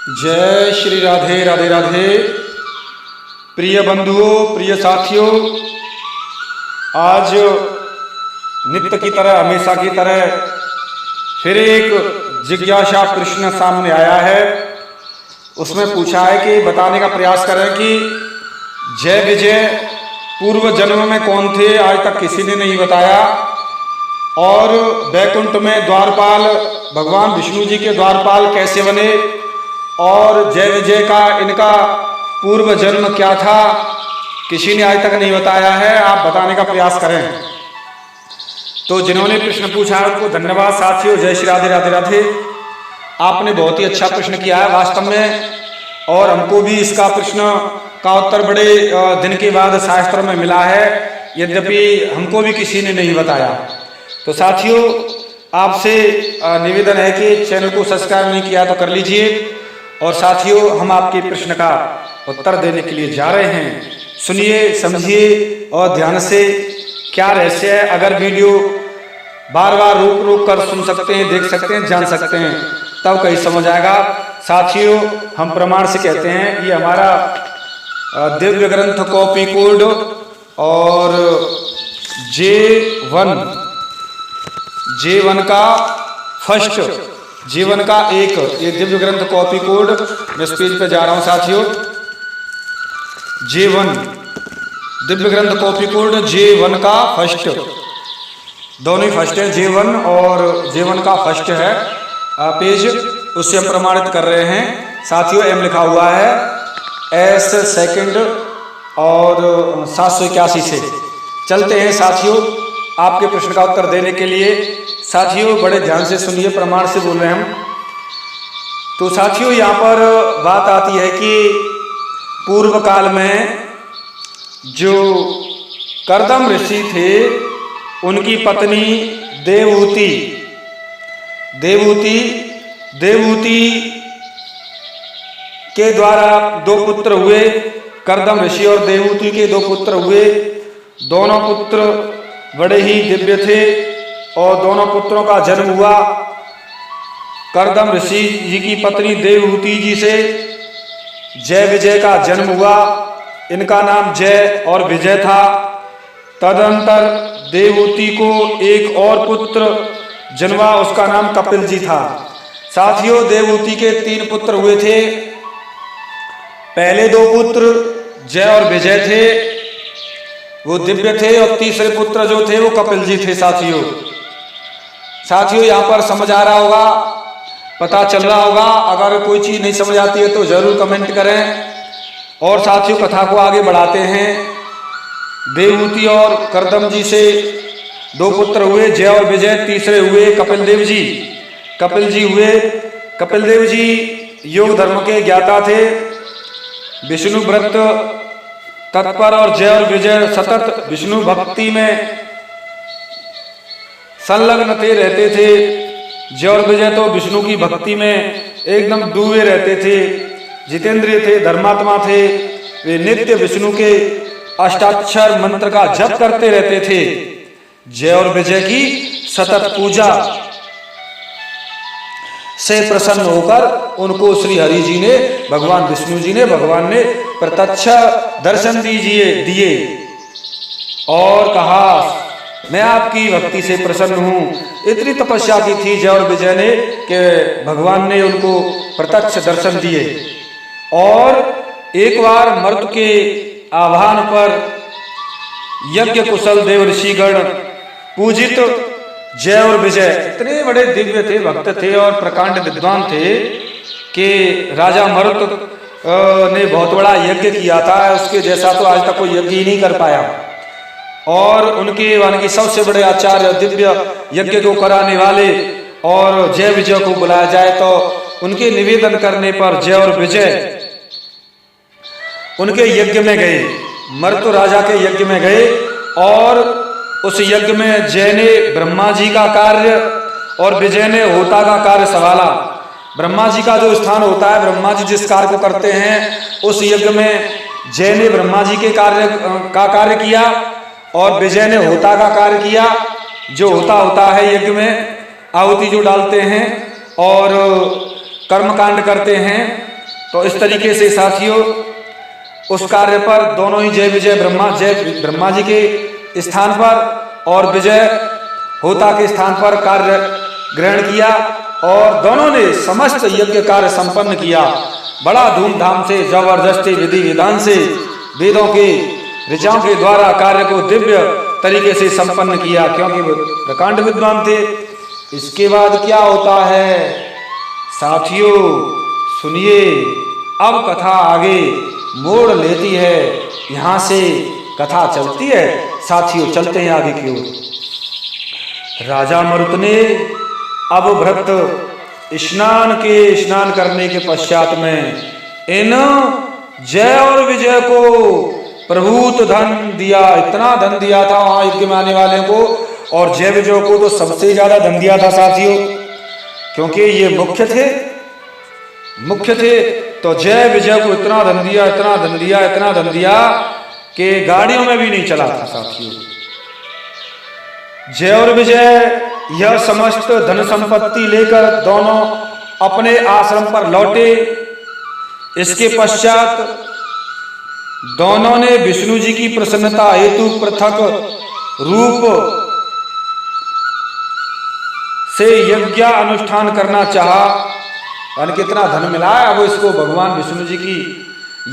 जय श्री राधे राधे राधे। प्रिय बंधुओं, प्रिय साथियों, आज नित्य की तरह, हमेशा की तरह फिर एक जिज्ञासा प्रश्न सामने आया है। उसमें पूछा है कि बताने का प्रयास करें कि जय विजय पूर्व जन्म में कौन थे, आज तक किसी ने नहीं बताया। और वैकुंठ में द्वारपाल भगवान विष्णु जी के द्वारपाल कैसे बने, और जय विजय का इनका पूर्व जन्म क्या था, किसी ने आज तक नहीं बताया है। आप बताने का प्रयास करें। तो जिन्होंने प्रश्न पूछा है उनको धन्यवाद साथियों। जय श्री राधे राधे राधे। आपने बहुत ही अच्छा प्रश्न किया है वास्तव में, और हमको भी इसका प्रश्न का उत्तर बड़े दिन के बाद शास्त्र में मिला है, यद्यपि हमको भी किसी ने नहीं बताया। तो साथियों, आपसे निवेदन है कि चैनल को सब्सक्राइब नहीं किया तो कर लीजिए। और साथियों, हम आपके प्रश्न का उत्तर देने के लिए जा रहे हैं। सुनिए, समझिए और ध्यान से। क्या रहस्य है, अगर वीडियो बार बार रोक रोक कर सुन सकते हैं, देख सकते हैं, जान सकते हैं, तब कहीं समझ आएगा। साथियों, हम प्रमाण से कहते हैं, ये हमारा दिव्य ग्रंथ कॉपी कोड और J1 का फर्स्ट, J1 का एक, ये दिव्य ग्रंथ कॉपी कोड। मैं इस पेज पे जा रहा हूं साथियों। J1 दिव्य ग्रंथ कॉपी कोड, J1 का फर्स्ट, दोनों ही फर्स्ट है, J1 और J1 का फर्स्ट है पेज, उससे हम प्रमाणित कर रहे हैं साथियों। M लिखा हुआ है, S सेकंड और 781 से। चलते हैं साथियों आपके प्रश्न का उत्तर देने के लिए। साथियों, बड़े ध्यान से सुनिए, प्रमाण से बोल रहे हैं हम। तो साथियों, यहाँ पर बात आती है कि पूर्व काल में जो कर्दम ऋषि थे, उनकी पत्नी देवहूति के द्वारा दो पुत्र हुए। कर्दम ऋषि और देवहूति के दो पुत्र हुए। दोनों पुत्र बड़े ही दिव्य थे और दोनों पुत्रों का जन्म हुआ। कर्दम ऋषि जी की पत्नी देवहूति जी से जय विजय का जन्म हुआ। इनका नाम जय और विजय था। तदनंतर देवहूति को एक और पुत्र जन्मा, उसका नाम कपिल जी था। साथियों, देवहूति के 3 पुत्र हुए थे। पहले 2 पुत्र जय और विजय थे, वो दिव्य थे, और तीसरे पुत्र जो थे वो कपिल जी थे। साथियों, यहाँ पर समझ आ रहा होगा, पता चल रहा होगा। अगर कोई चीज नहीं समझ आती है तो जरूर कमेंट करें। और साथियों, कथा को आगे बढ़ाते हैं। देवहूति और कर्दम जी से 2 पुत्र हुए, जय और विजय। तीसरे हुए कपिल देव जी। कपिल देव जी योग धर्म के ज्ञाता थे, विष्णु व्रत तत्पर, और जय और विजय सतत विष्णु भक्ति में संलग्न थे, रहते थे। जय और विजय तो विष्णु की भक्ति में एकदम डूबे रहते थे, जितेंद्रिय थे, धर्मात्मा थे। वे नित्य विष्णु के अष्टाक्षर मंत्र का जप करते रहते थे। जय और विजय की सतत पूजा से प्रसन्न होकर उनको श्री हरि जी ने, भगवान विष्णु जी ने, भगवान ने प्रत्यक्ष दर्शन दिए और कहा, मैं आपकी भक्ति से प्रसन्न हूं। इतनी तपस्या की थी जय और विजय ने कि भगवान ने उनको प्रत्यक्ष दर्शन दिए। और एक बार मर्त के आह्वान पर यज्ञ कुशल देव ऋषिगण पूजित जय और विजय इतने बड़े दिव्य थे, भक्त थे और प्रकांड विद्वान थे कि राजा मरुत ने बहुत बड़ा यज्ञ किया था। उसके जैसा तो आज तक कोई यज्ञ ही नहीं कर पाया। और उनके सबसे बड़े आचार्य, दिव्य यज्ञ को कराने वाले और जय विजय को बुलाया जाए तो उनके निवेदन करने पर जय और विजय उनके यज्ञ में गए, मरुत राजा के यज्ञ में गए। और उस यज्ञ में जय ने ब्रह्मा जी का कार्य और विजय ने होता का कार्य संभाला। ब्रह्मा जी का जो स्थान होता है, ब्रह्मा जी जिस कार्य को करते हैं, उस यज्ञ में जय ने ब्रह्मा जी के कार्य किया और विजय ने होता का कार्य किया। जो होता है यज्ञ में आहुति जो डालते हैं और कर्मकांड करते हैं, तो इस तरीके से साथियों उस कार्य पर दोनों ही जय ब्रह्मा जी के स्थान पर और विजय होता के स्थान पर कार्य ग्रहण किया और दोनों ने समस्त यज्ञ कार्य संपन्न किया। बड़ा धूमधाम से जबरदस्ती विधि विधान से वेदों के ऋचाओं के द्वारा कार्य को दिव्य तरीके से संपन्न किया, क्योंकि वो प्रकांड विद्वान थे। इसके बाद क्या होता है साथियों, सुनिए। अब कथा आगे मोड़ लेती है, यहां से कथा चलती है साथियों। चलते हैं आगे की ओर। राजा मरुत ने अब भृत स्नान करने के पश्चात में इन जय और विजय को प्रभूत धन दिया। इतना धन दिया था वहां यज्ञ में आने वाले को, और जय विजय को तो सबसे ज्यादा धन दिया था साथियों, क्योंकि ये मुख्य थे। तो जय विजय को इतना धन दिया कि गाड़ियों में भी नहीं चला था साथियों। जय और विजय यह समस्त धन संपत्ति लेकर दोनों अपने आश्रम पर लौटे। इसके पश्चात दोनों ने विष्णु जी की प्रसन्नता हेतु पृथक रूप से यज्ञ अनुष्ठान करना चाहा। यानी कितना धन मिला है, अब इसको भगवान विष्णु जी की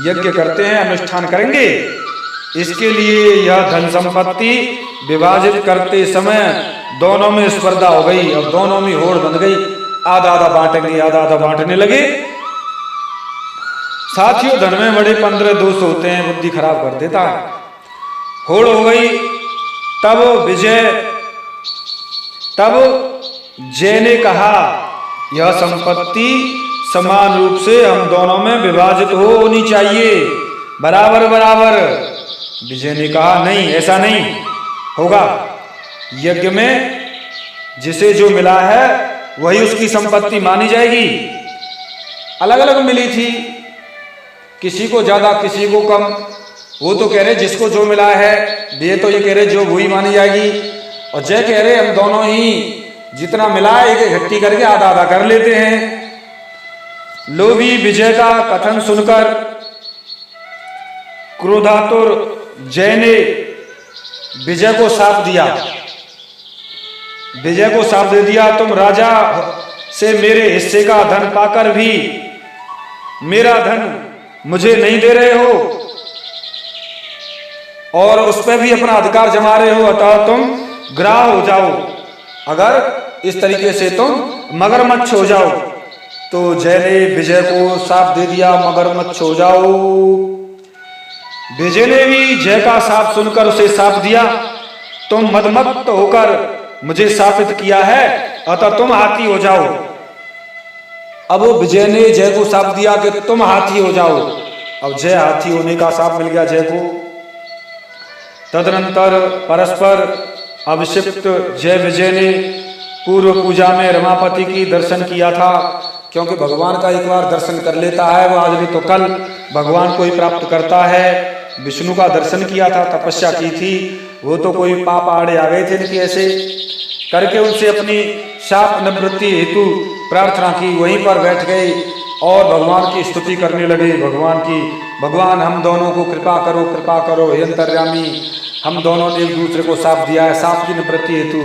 यज्ञ करते हैं, अनुष्ठान करेंगे। इसके लिए यह धन संपत्ति विभाजित करते समय दोनों में स्पर्धा हो गई। अब दोनों में होड़ बंध गई, आधा आधा बांटेंगे, आधा आधा बांटने लगे। साथियों धन में बड़े 15 दोष होते हैं, बुद्धि खराब कर देता है। होड़ हो गई। तब जय ने कहा यह संपत्ति समान रूप से हम दोनों में विभाजित होनी चाहिए, बराबर बराबर। विजय ने कहा नहीं, ऐसा नहीं होगा। यज्ञ में जिसे जो मिला है वही उसकी संपत्ति मानी जाएगी। अलग अलग मिली थी, किसी को ज्यादा किसी को कम। वो तो कह रहे जिसको जो मिला है, ये तो ये कह रहे जो वही मानी जाएगी। और जय कह रहे हम दोनों ही जितना मिला है एक इकट्ठी करके आधा आधा कर लेते हैं। लोभी विजय का कथन सुनकर क्रोधातुर जय ने विजय को साथ दे दिया। तुम राजा से मेरे हिस्से का धन पाकर भी मेरा धन मुझे नहीं दे रहे हो और उस पर भी अपना अधिकार जमा रहे हो, अतः तुम ग्राह हो जाओ। अगर इस तरीके से तुम मगरमच्छ हो जाओ। तो जय ने विजय को साफ दे दिया, मगरमच्छ हो जाओ। विजय ने भी जय का साफ सुनकर उसे साफ दिया, तुम मदमत्त होकर मुझे साबित किया है, अतः तुम हाथी हो जाओ। अब विजय ने जय को साफ दिया कि तुम हाथी हो जाओ। अब जय हाथी होने का साफ मिल गया जय को। तदनंतर परस्पर अभिषिक्त जय विजय ने पूर्व पूजा में रमापति की दर्शन किया था, क्योंकि भगवान का एक बार दर्शन कर लेता है वो आज भी तो कल भगवान को ही प्राप्त करता है। विष्णु का दर्शन किया था, तपस्या की थी, वो तो कोई पाप आड़े आ गए थे इनकी, ऐसे करके उनसे अपनी शाप निवृत्ति हेतु प्रार्थना की, वहीं पर बैठ गए और भगवान की स्तुति करने लगे। भगवान हम दोनों को कृपा करो हे अंतर्यामी, हम दोनों ने एक दूसरे को साप दिया है, साप की निवृत्ति हेतु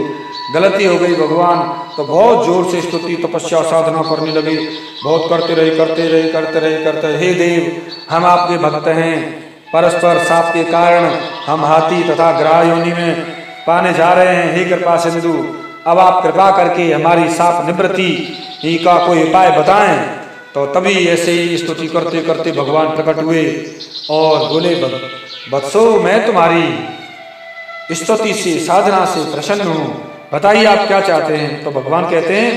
गलती हो गई भगवान। तो बहुत जोर से स्तुति तपस्या साधना करने लगे, बहुत करते रहे। हे देव, हम आपके भक्त हैं, परस्पर साप के कारण हम हाथी तथा ग्राह योनि में पाने जा रहे हैं। हे कृपा सिंधु, अब आप कृपा करके हमारी साप निवृत्ति ही का कोई उपाय बताएं। तो तभी ऐसे ही स्तुति करते करते भगवान प्रकट हुए और बोले, वत्सो मैं तुम्हारी स्तुति से साधना से प्रसन्न हूँ, बताइए आप क्या चाहते हैं। तो भगवान कहते हैं,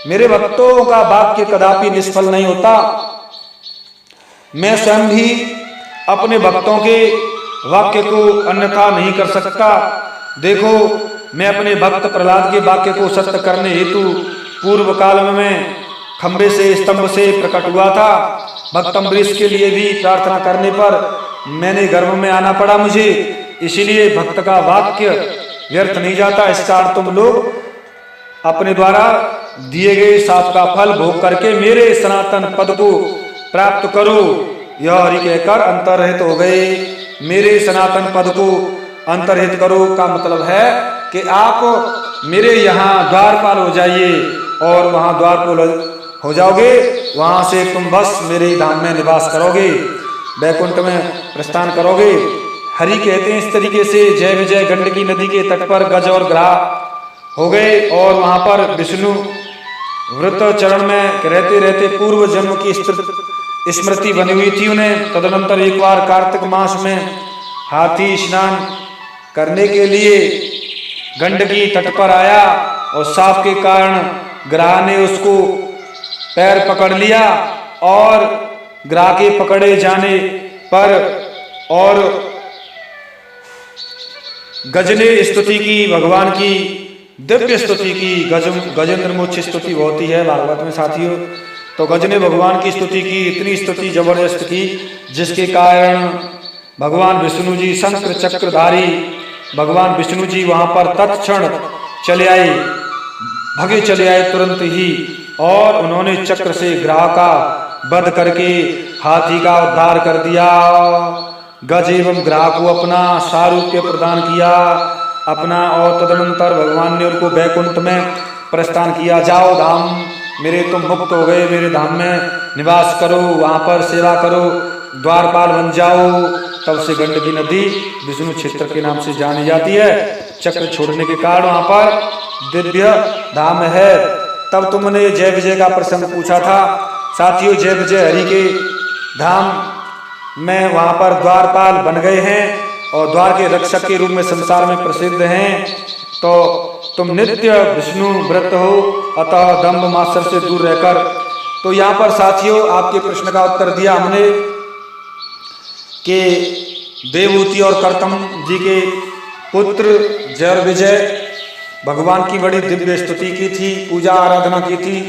मेरे भक्तों का वाक्य कदापि निष्फल नहीं होता, मैं स्वयं भी अपने भक्तों के वाक्य को अन्यथा नहीं कर सकता। देखो, मैं अपने भक्त प्रहलाद के वाक्य को सत्य करने हेतु पूर्व काल में खंबे से स्तंभ से प्रकट हुआ था। भक्त अम्बरीश के लिए भी प्रार्थना करने पर मैंने गर्भ में आना पड़ा मुझे, इसीलिए भक्त का वाक्य व्यर्थ नहीं जाता। इस कारण तुम लोग अपने द्वारा दिए गए साप का फल भोग करके मेरे सनातन पद को प्राप्त करो। यह हरि कहकर अंतर्हित हो गए। मेरे सनातन पद को अंतर्हित करो का मतलब है कि आप मेरे यहाँ द्वारपाल हो जाइए, और वहाँ द्वारपाल हो जाओगे, वहाँ से तुम बस मेरे ही धाम में निवास करोगे, वैकुंठ में प्रस्थान करोगे। हरि कहते हैं इस तरीके से जय विजय गंडकी नदी के तट पर गज और ग्राह हो गए, और वहाँ पर विष्णु व्रत चरण में रहते रहते पूर्व जन्म की स्मृति बनी हुई थी उन्हें। तदनंतर एक बार कार्तिक मास में हाथी स्नान करने के लिए गंडकी तट पर आया, और साप के कारण ग्राह ने उसको पैर पकड़ लिया, और ग्राह के पकड़े जाने पर और गज ने स्तुति की, भगवान की दिव्य स्तुति की। गजेंद्र मोक्ष स्तुति होती है भागवत में साथियों। तो गज ने भगवान की स्तुति की, इतनी स्तुति जबरदस्त की, जिसके कारण भगवान विष्णु जी शंकर चक्रधारी भगवान विष्णु जी वहां पर तत्क्षण चले आए, भगे चले आए तुरंत ही, और उन्होंने चक्र से ग्राह का वध करके हाथी का उद्धार कर दिया। गज एवं ग्राह को अपना सारूप्य प्रदान किया अपना, और तदनंतर भगवान ने उनको वैकुंठ में प्रस्थान किया। जाओ धाम मेरे, तुम मुक्त हो गए, मेरे धाम में निवास करो, वहाँ पर सेवा करो, द्वारपाल बन जाओ। तब से गंडकी नदी विष्णु क्षेत्र के नाम से जानी जाती है। चक्र छोड़ने के कारण वहाँ पर दिव्य धाम है। तब तुमने जय विजय का प्रसंग पूछा था साथियों। जय विजय हरि के धाम में वहाँ पर द्वारपाल बन गए हैं, और द्वार के रक्षक के रूप में संसार में प्रसिद्ध हैं। तो तुम नित्य विष्णु व्रत हो, अतः दंभ मात्सर से दूर रहकर। तो यहाँ पर साथियों आपके प्रश्न का उत्तर दिया हमने कि देवहूति और कर्तम जी के पुत्र जय विजय भगवान की बड़ी दिव्य स्तुति की थी, पूजा आराधना की थी,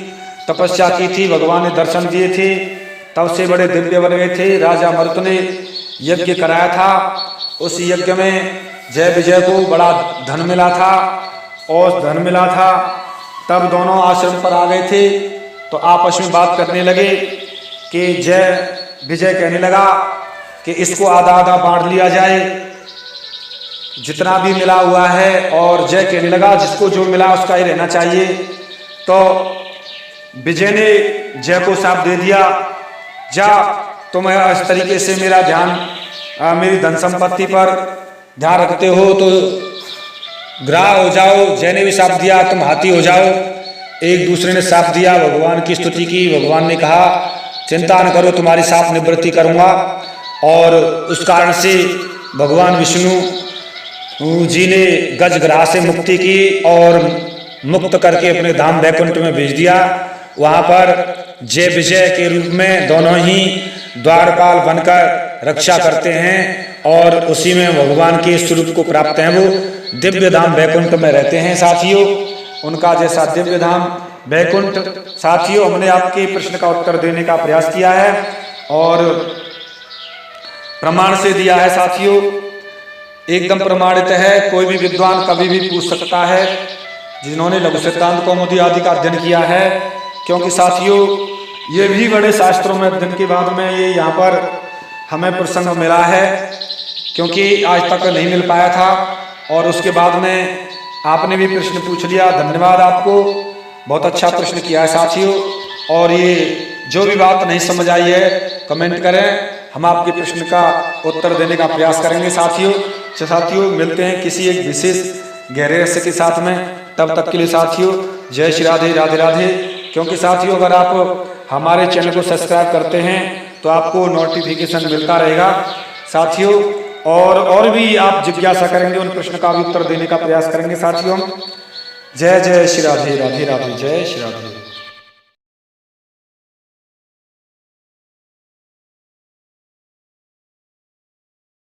तपस्या की थी, भगवान ने दर्शन दिए थे, तब से बड़े दिव्य बन गए थे। राजा मरुत ने यज्ञ कराया था, उस यज्ञ में जय विजय को बड़ा धन मिला था, और धन मिला था। तब दोनों आश्रम पर आ गए थे, तो आपस में बात करने लगे कि जय विजय कहने लगा कि इसको आधा आधा बांट लिया जाए, जितना भी मिला हुआ है, और जय कहने लगा जिसको जो मिला उसका ही रहना चाहिए। तो विजय ने जय को साफ दे दिया, जा तुम इस तरीके से मेरा ध्यान मेरी धन संपत्ति पर ध्यान रखते हो तो ग्राह हो जाओ। जय ने भी साफ दिया तुम हाथी हो जाओ। एक दूसरे ने साफ दिया, भगवान की स्तुति की। भगवान ने कहा चिंता न करो, तुम्हारी साफ निवृत्ति करूंगा। और उस कारण से भगवान विष्णु जी ने गज ग्राह से मुक्ति की और मुक्त करके अपने धाम वैकुंठ में भेज दिया। वहां पर जय विजय के रूप में दोनों ही द्वारपाल बनकर रक्षा करते हैं, और उसी में भगवान के स्वरूप को प्राप्त हैं। वो दिव्य धाम वैकुंठ में रहते हैं साथियों। उनका जैसा दिव्य धाम वैकुंठ साथियों, हमने आपके प्रश्न का उत्तर देने का प्रयास किया है और प्रमाण से दिया है साथियों। एकदम प्रमाणित है, कोई भी विद्वान कभी भी पूछ सकता है जिन्होंने लघु सिद्धांत कौमुदी आदि का अध्ययन किया है। क्योंकि साथियों ये भी बड़े शास्त्रों में अध्ययन के बाद में ये यहाँ पर हमें प्रसंग मिला है, क्योंकि आज तक नहीं मिल पाया था। और उसके बाद में आपने भी प्रश्न पूछ लिया, धन्यवाद आपको, बहुत अच्छा प्रश्न किया है साथियों। और ये जो भी बात नहीं समझ आई है कमेंट करें, हम आपके प्रश्न का उत्तर देने का प्रयास करेंगे साथियों। साथियों मिलते हैं किसी एक विशेष गहरे रहस्य के साथ में, तब तक के लिए साथियों जय श्री राधे, राधे राधे। क्योंकि साथियों अगर आप हमारे चैनल को सब्सक्राइब करते हैं तो आपको नोटिफिकेशन मिलता रहेगा साथियों। और भी आप जिज्ञासा करेंगे, उन प्रश्न का भी उत्तर देने का प्रयास करेंगे साथियों। जय जय श्री राधे, राधे राधे, जय श्री राधे।